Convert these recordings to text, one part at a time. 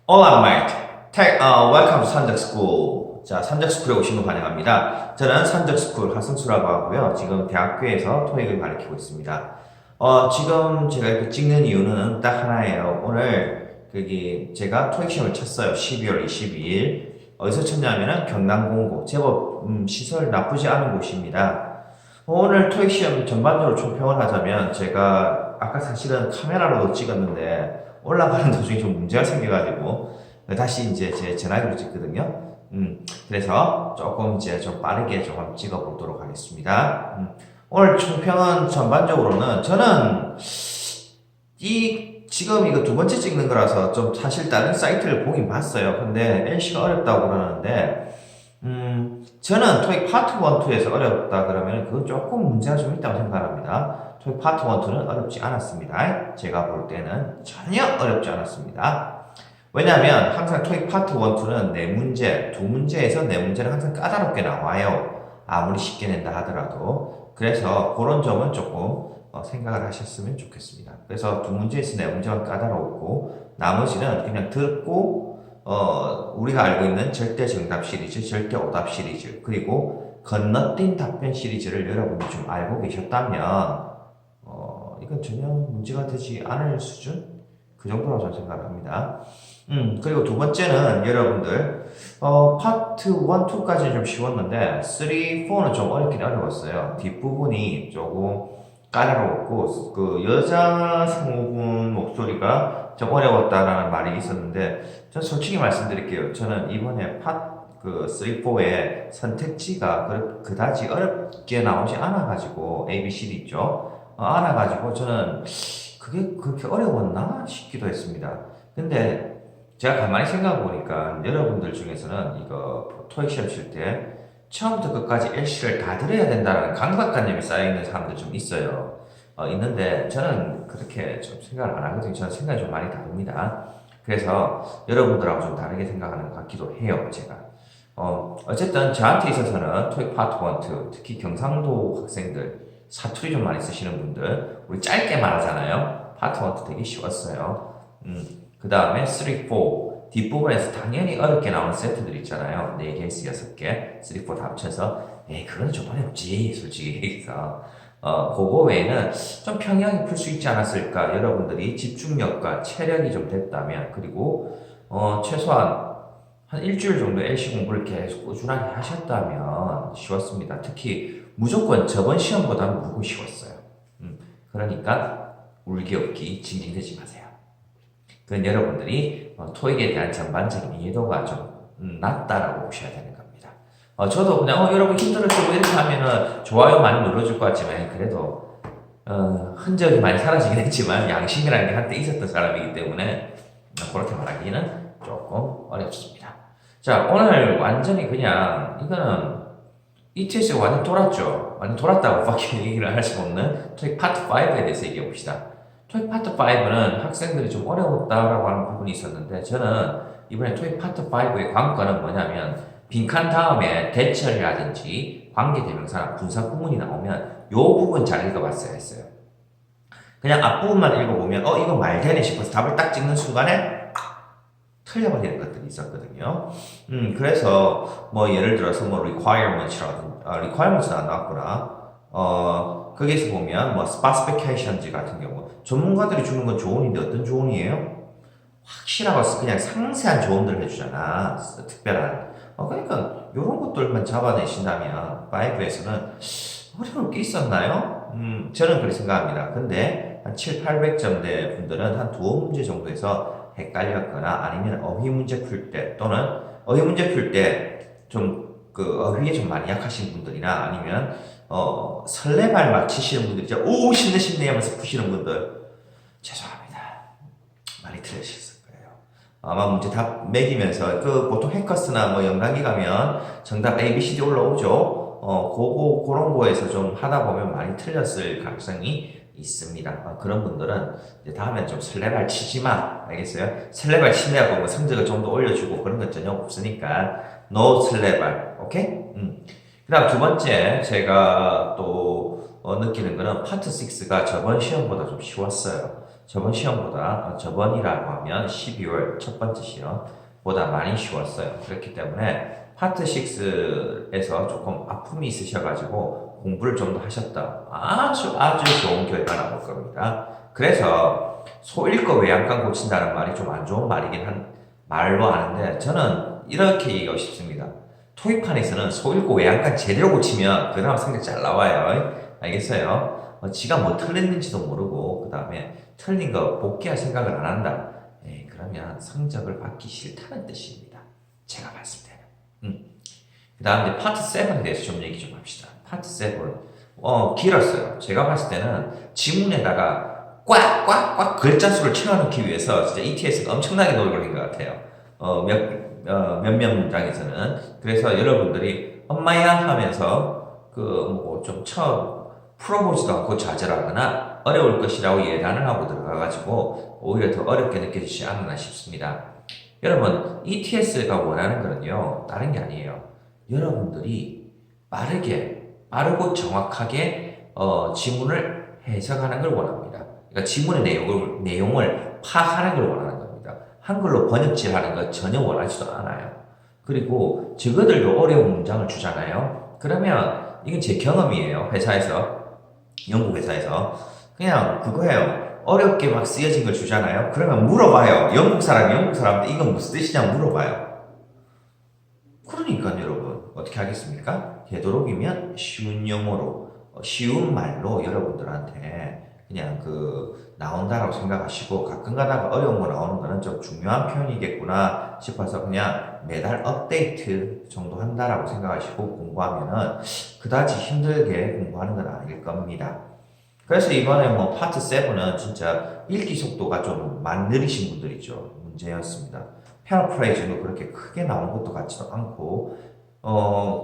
Hola, mate. Welcome to 산적스쿨. 자, 산적스쿨에 오신 거 환영합니다. 저는 산적스쿨 하승수라고 하고요. 지금 대학교에서 토익을 가르치고 있습니다. 지금 제가 이렇게 찍는 이유는 딱 하나예요. 오늘, 제가 토익 시험을 쳤어요. 12월 22일. 어디서 쳤냐면은 경남공고. 제법, 시설 나쁘지 않은 곳입니다. 오늘 토익 시험 전반적으로 총평을 하자면 제가 아까 사실은 카메라로도 찍었는데 올라가는 도중에 좀 문제가 생겨가지고 다시 이제 제 전화기로 찍거든요. 그래서 조금 이제 좀 빠르게 좀 한번 찍어보도록 하겠습니다. 오늘 총평은 전반적으로는 저는 지금 이거 두 번째 찍는 거라서 좀 사실 다른 사이트를 보긴 봤어요. 근데 LC가 어렵다고 그러는데 저는 토익 파트 1, 2에서 어렵다 그러면 그건 조금 문제가 좀 있다고 생각합니다. 토익 파트 1, 2는 어렵지 않았습니다. 제가 볼 때는 전혀 어렵지 않았습니다. 왜냐하면 항상 토익 파트 1, 2는 네 문제, 두 문제에서 네 문제는 항상 까다롭게 나와요. 아무리 쉽게 낸다 하더라도. 그래서 그런 점은 조금 생각을 하셨으면 좋겠습니다. 그래서 두 문제에서 네 문제만 까다롭고 나머지는 그냥 듣고 우리가 알고 있는 절대 정답 시리즈, 절대 오답 시리즈, 그리고 건너뛴 답변 시리즈를 여러분이 좀 알고 계셨다면, 이건 전혀 문제가 되지 않을 수준? 그 정도라고 저는 생각합니다. 그리고 두 번째는 여러분들, 파트 1, 2까지는 좀 쉬웠는데, 3, 4는 좀 어렵긴 어려웠어요. 뒷부분이 조금 까다로웠고, 그 여자 성우분 목소리가 좀 어려웠다라는 말이 있었는데, 전 솔직히 말씀드릴게요. 저는 이번에 그 3, 4의 선택지가 그다지 어렵게 나오지 않아가지고, A, B, C, D 있죠? 않아가지고, 저는 그게 그렇게 어려웠나 싶기도 했습니다. 근데 제가 가만히 생각해 보니까 여러분들 중에서는 이거 토익 시험 칠 때 처음부터 끝까지 LC를 다 들어야 된다는 강박관념이 쌓여있는 사람들 좀 있어요. 있는데 저는 그렇게 좀 생각을 안 하거든요. 저는 생각이 좀 많이 다릅니다. 그래서 여러분들하고 좀 다르게 생각하는 것 같기도 해요, 제가. 어쨌든 저한테 있어서는 토익 파트 1, 2, 특히 경상도 학생들, 사투리 좀 많이 쓰시는 분들, 우리 짧게 말하잖아요. 파트 1, 2 되게 쉬웠어요. 그 다음에 3, 4, 뒷부분에서 당연히 어렵게 나오는 세트들 있잖아요. 4개에서 6개, 3, 4 다 합쳐서, 그거는 좀 어렵지, 솔직히 얘기해서. 그거 외에는 좀 평이하게 풀 수 있지 않았을까. 여러분들이 집중력과 체력이 좀 됐다면, 그리고, 최소한 한 일주일 정도 LC 공부를 계속 꾸준하게 하셨다면 쉬웠습니다. 특히 무조건 저번 시험보다는 무조건 쉬웠어요. 그러니까 울기 없기 징징대지 마세요. 그건 여러분들이 토익에 대한 전반적인 이해도가 좀 낮다라고 보셔야 되는 겁니다. 저도 그냥 여러분 힘들었죠 이렇게 하면은 좋아요 많이 눌러줄 것 같지만 그래도 흔적이 많이 사라지긴 했지만 양심이라는 게 한때 있었던 사람이기 때문에 그렇게 말하기는 조금 어렵습니다. 자, 오늘 완전히 그냥 이거는 ETS가 완전 돌았죠. 완전 돌았다고 밖에 얘기를 할 수 없는 토익 파트 5에 대해서 얘기해 봅시다. 토익 파트 5는 학생들이 좀 어려웠다라고 하는 부분이 있었는데 저는 이번에 토익 파트 5의 관건은 뭐냐면 빈칸 다음에 대절이라든지 관계대명사나 분사구문이 나오면 요 부분 잘 읽어봤어야 했어요. 그냥 앞부분만 읽어보면 이거 말되네 싶어서 답을 딱 찍는 순간에 틀려버리는 것들이 있었거든요. 그래서 뭐 예를 들어서 뭐 requirements는 안 나왔구나. 거기서 보면 뭐 specifications 같은 경우 전문가들이 주는 건 조언인데 어떤 조언이에요? 확실하고 그냥 상세한 조언들을 해주잖아. 특별한. 그러니까 이런 것들만 잡아내신다면 5에서는 어려울 게 있었나요? 저는 그렇게 생각합니다. 근데 한 7, 800점대 분들은 한 두어 문제 정도에서 헷갈렸거나 아니면 어휘 문제 풀 때 또는 어휘 문제 풀 때 좀 그 어휘에 좀 많이 약하신 분들이나 아니면 설레발 맞히시는 분들 있죠. 오 쉽네 쉽네 하면서 푸시는 분들 죄송합니다. 많이 틀리셨을 거예요. 아마 문제 답 매기면서 그 보통 해커스나 뭐 연관기 가면 정답 A, B, C, D 올라오죠. 그런 거에서 좀 하다 보면 많이 틀렸을 가능성이 있습니다. 그런 분들은 이제 다음엔 좀 설레발 치지 마. 알겠어요? 설레발 치내고 뭐 성적을 좀 더 올려주고 그런 건 전혀 없으니까 no 설레발. 오케이? 그 다음 두 번째 제가 또 느끼는 거는 파트 6가 저번 시험보다 좀 쉬웠어요. 저번 시험보다 저번이라고 하면 12월 첫 번째 시험보다 많이 쉬웠어요. 그렇기 때문에 파트 6에서 조금 아픔이 있으셔가지고 공부를 좀 더 하셨다. 아주 아주 좋은 결과 나올 겁니다. 그래서 소일거 외양간 고친다는 말이 좀 안 좋은 말로 아는데 저는 이렇게 얘기하고 싶습니다. 토익판에서는 소일고 외양간 제대로 고치면 그 다음 성적 잘 나와요. 알겠어요? 지가 뭐 틀렸는지도 모르고 그 다음에 틀린 거 복귀할 생각을 안 한다. 그러면 성적을 받기 싫다는 뜻입니다. 제가 봤을 때는. 그 다음 이제 파트 7에 대해서 좀 얘기 좀 합시다. 파트 7. 길었어요. 제가 봤을 때는 지문에다가 꽉꽉꽉 글자 수를 채워넣기 위해서 진짜 ETS가 엄청나게 노력을 한 것 같아요. 몇몇 문장에서는. 그래서 여러분들이 엄마야 하면서 좀 처음 풀어보지도 않고 좌절하거나 어려울 것이라고 예단을 하고 들어가가지고 오히려 더 어렵게 느껴지지 않나 싶습니다. 여러분, ETS가 원하는 거는요, 다른 게 아니에요. 여러분들이 빠르고 정확하게 지문을 해석하는 걸 원합니다. 그러니까 지문의 내용을 파악하는 걸 원하는 겁니다. 한글로 번역질하는 거 전혀 원하지도 않아요. 그리고 저거들도 어려운 문장을 주잖아요. 그러면 이건 제 경험이에요. 영국 회사에서 그냥 그거예요. 어렵게 막 쓰여진 걸 주잖아요. 그러면 물어봐요. 영국 사람한테 이건 무슨 뜻이냐 물어봐요. 그러니까 여러분 어떻게 하겠습니까? 되도록이면 쉬운 영어로 쉬운 말로 여러분들한테 그냥 나온다라고 생각하시고 가끔 가다가 어려운 거 나오는 거는 좀 중요한 표현이겠구나 싶어서 그냥 매달 업데이트 정도 한다라고 생각하시고 공부하면은 그다지 힘들게 공부하는 건 아닐 겁니다. 그래서 이번에 파트 7은 진짜 읽기 속도가 좀 많이 느리신 분들이죠. 문제였습니다. 패러프레이즈도 그렇게 크게 나온 것도 같지도 않고,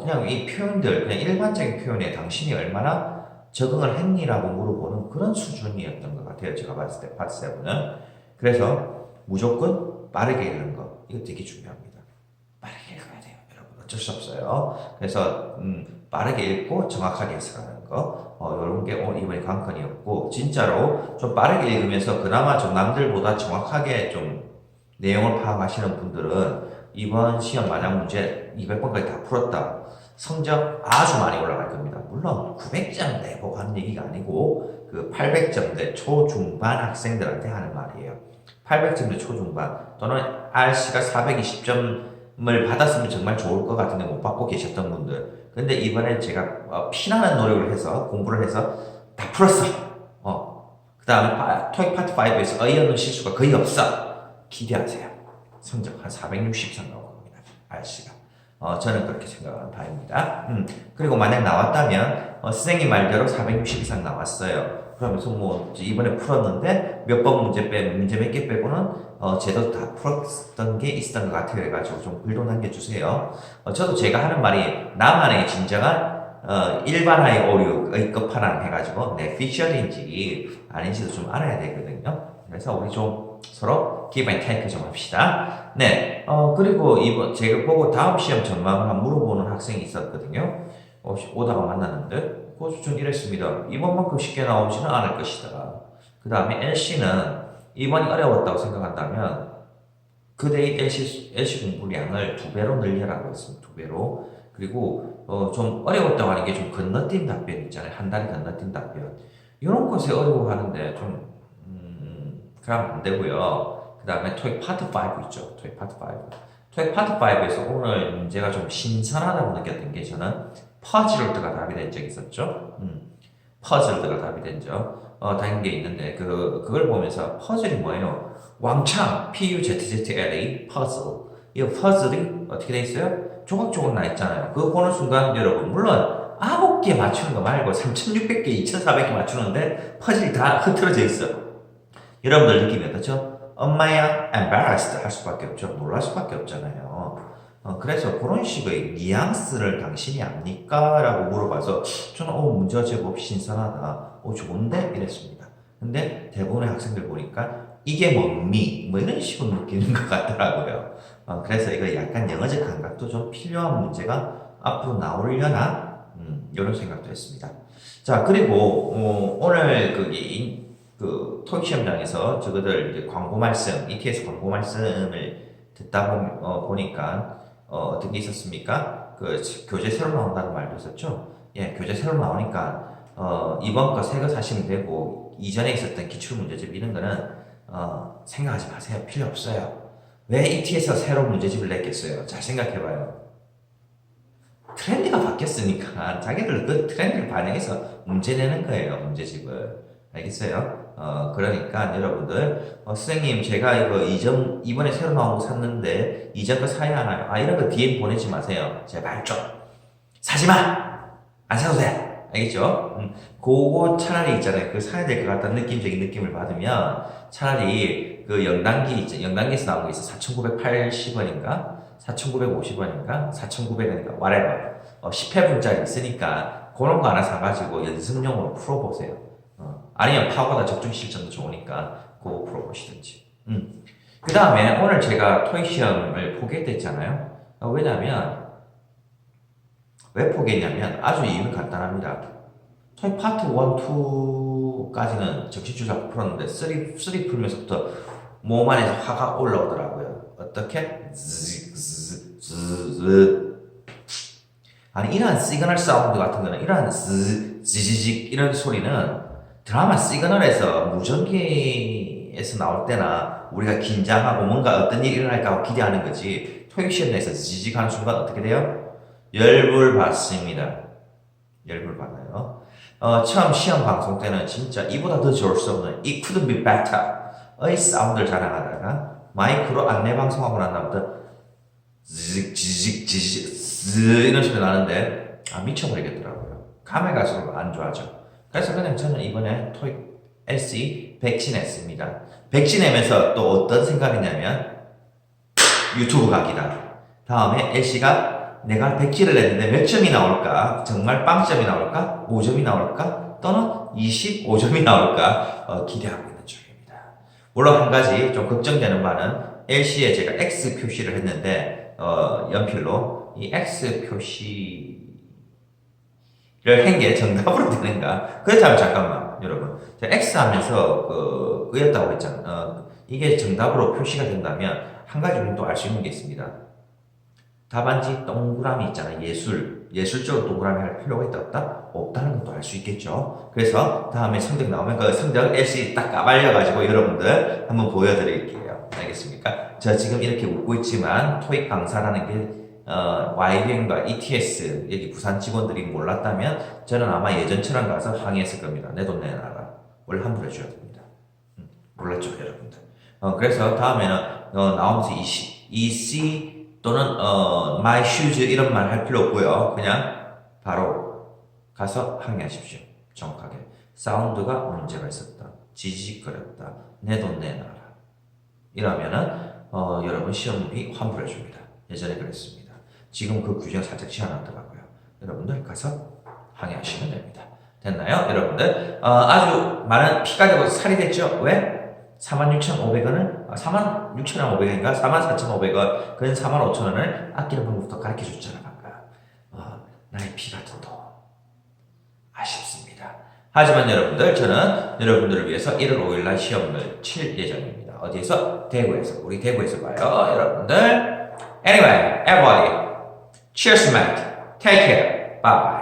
그냥 이 표현들, 그냥 일반적인 표현에 당신이 얼마나 적응을 했니라고 물어보는 그런 수준이었던 것 같아요. 제가 봤을 때, 파트 7은. 그래서 무조건 빠르게 읽는 거. 이거 되게 중요합니다. 빠르게 읽어야 돼요. 여러분. 어쩔 수 없어요. 그래서, 빠르게 읽고 정확하게 해석하는 거. 이런 게 이번에 관건이었고, 진짜로 좀 빠르게 읽으면서 그나마 좀 남들보다 정확하게 좀 내용을 파악하시는 분들은 이번 시험 만약 문제 200번까지 다 풀었다. 성적 아주 많이 올라갈 겁니다. 물론 900점 내고 하는 얘기가 아니고 800점대 초중반 학생들한테 하는 말이에요. 800점대 초중반 또는 RC가 420점을 받았으면 정말 좋을 것 같은데 못 받고 계셨던 분들. 근데 이번에 제가 피나는 노력을 해서 공부를 해서 다 풀었어. 그 다음에 토익 파트 5에서 어이없는 실수가 거의 없어. 기대하세요. 성적 한 460 이상 나올 겁니다. RC가. 저는 그렇게 생각하는 바입니다. 그리고 만약 나왔다면, 선생님 말대로 460 이상 나왔어요. 그러면서 이번에 풀었는데, 몇 번 문제 몇 개 빼고는, 제도 다 풀었던 게 있었던 것 같아요. 해가지고 좀 글도 남겨주세요. 저도 제가 하는 말이, 나만의 진정한, 일반화의 오류의 끝판왕 해가지고, 내 피셜인지 아닌지도 좀 알아야 되거든요. 그래서 우리 좀 서로 give and take 좀 합시다. 네. 그리고 이번 제가 보고 다음 시험 전망을 한번 물어보는 학생이 있었거든요. 오다가 만났는데, 그래서 전 이랬습니다. 이번만큼 쉽게 나오지는 않을 것이다. 그 다음에 LC는 이번이 어려웠다고 생각한다면, 그대의 LC 공부량을 2배로 늘려라고 했습니다. 2배로. 그리고, 좀 어려웠다고 하는 게 좀 건너뛴 답변 있잖아요. 한 달이 건너뛴 답변. 이런 것에 어려워하는데 좀, 그러면 안 되고요. 그 다음에 토익 파트 5 있죠. 토익 파트 5. 토익 파트 5에서 오늘 문제가 좀 신선하다고 느꼈던 게 저는 퍼즐드가 답이 된 적이 있었죠. 퍼즐드가 답이 된 적, 다른 게 있는데, 그걸 보면서 퍼즐이 뭐예요? 왕창, PUZZLA, 퍼즐. 이 퍼즐이 어떻게 돼 있어요? 조각조각 나 있잖아요. 그거 보는 순간 여러분, 물론 9개 맞추는 거 말고 3,600개, 2,400개 맞추는데 퍼즐이 다 흐트러져 있어요. 여러분들 느낌이 어떻죠? 엄마야, embarrassed 할 수밖에 없죠. 놀랄 수밖에 없잖아요. 그래서 그런 식의 뉘앙스를 당신이 압니까? 라고 물어봐서 저는 문제가 제법 신선하다. 좋은데? 이랬습니다. 근데 대부분의 학생들 보니까 이게 뭡니? 뭐 이런 식으로 느끼는 것 같더라고요. 그래서 이거 약간 영어적 감각도 좀 필요한 문제가 앞으로 나오려나? 이런 생각도 했습니다. 자, 그리고 오늘 그 토익 시험장에서 저거들 이제 광고 말씀, ETS 광고 말씀을 듣다 보니까 어떤 게 있었습니까? 그 교재 새로 나온다는 말도 있었죠. 예, 교재 새로 나오니까 이번 거 새 거 사시면 되고 이전에 있었던 기출문제집 이런 거는 생각하지 마세요. 필요 없어요. 왜 ET에서 새로 문제집을 냈겠어요? 잘 생각해봐요. 트렌드가 바뀌었으니까 자기들 그 트렌드를 반영해서 문제 내는 거예요. 문제집을. 알겠어요? 그러니까 여러분들 선생님 제가 이번에 새로 나온 거 샀는데 이전 거 사야 하나요? 이런 거 DM 보내지 마세요. 제발 좀 사지 마! 안 사도 돼! 알겠죠? 그거 차라리 있잖아요. 그 사야 될 것 같다는 느낌적인 느낌을 받으면 차라리 그 영단기에서 나온 거 있어. 4,980원인가? 4,950원인가? 4,900원인가? whatever. 10회분짜리 있으니까 그런 거 하나 사가지고 연습용으로 풀어보세요. 아니면 파워보다 적중 실전도 좋으니까 그거 풀어보시든지. 그 다음에 오늘 제가 토익 시험을 포기했댔잖아요. 왜냐면 왜 포기했냐면 아주 이유는 간단합니다. 토익 파트 1, 2까지는 정신줄 잡고 풀었는데 3 풀면서부터 몸 안에서 화가 올라오더라고요. 어떻게? 아니 이러한 시그널 사운드 같은 거는 이러한 지지직 이런 소리는 드라마 시그널에서 무전기에서 나올 때나 우리가 긴장하고 뭔가 어떤 일이 일어날까 하고 기대하는 거지 토익 시험 내에서 지직하는 순간 어떻게 돼요? 열불 받습니다. 열불 받아요. 처음 시험 방송 때는 진짜 이보다 더 좋을 수 없는 It couldn't be better의 사운드를 자랑하다가 마이크로 안내 방송하고 난 다음부터 지직 이런 소리 나는데 미쳐버리겠더라고요. 감에 갈수록 안 좋아져. 그래서 그냥 저는 이번에 토익 LC 백신했습니다. 백신하면서 또 어떤 생각이냐면 유튜브 각이다. 다음에 LC가 내가 100지를 냈는데 몇 점이 나올까? 정말 빵점이 나올까? 5점이 나올까? 또는 25점이 나올까? 기대하고 있는 중입니다. 물론 한 가지 좀 걱정되는 바는 LC에 제가 X 표시를 했는데 연필로 이 X 표시를 한 게 정답으로 되는가? 그렇다면 잠깐만 여러분 제가 X 하면서 의였다고 했잖아. 이게 정답으로 표시가 된다면 한 가지 우리는 또 알 수 있는 게 있습니다. 답안지 동그라미 있잖아요. 예술적으로 동그라미 할 필요가 있다 없다? 없다는 것도 알 수 있겠죠. 그래서 다음에 성적 나오면 그 성적 LC 딱 까발려가지고 여러분들 한번 보여드릴게요. 알겠습니까? 저 지금 이렇게 웃고 있지만 토익 강사라는 게 YBN과 ETS 여기 부산 직원들이 몰랐다면 저는 아마 예전처럼 가서 항의했을 겁니다. 내 돈 내놔라. 원래 환불해 줘야 됩니다. 몰랐죠 여러분들. 그래서 다음에는 나오면서 EC 또는 my shoes 이런 말 할 필요 없고요. 그냥 바로 가서 항의하십시오. 정확하게. 사운드가 문제가 있었다. 지지직거렸다. 내 돈 내놔라. 이러면은 여러분 시험비 환불해 줍니다. 예전에 그랬습니다. 지금 그 규정 살짝 지어놨더라고요. 여러분들 가서 항의하시면 됩니다. 됐나요? 여러분들 아주 많은 피가 되고 살이 됐죠? 왜? 46,500원을 46,500원인가 44,500원 그건 45,000원을 아끼는 방법부터 가르쳐줬잖아 방금. 나의 피 같은 돈 아쉽습니다. 하지만 여러분들 저는 여러분들을 위해서 1월 5일날 시험을 칠 예정입니다. 어디에서? 대구에서. 우리 대구에서 봐요 여러분들. Anyway, everybody, cheers mate, take care, bye.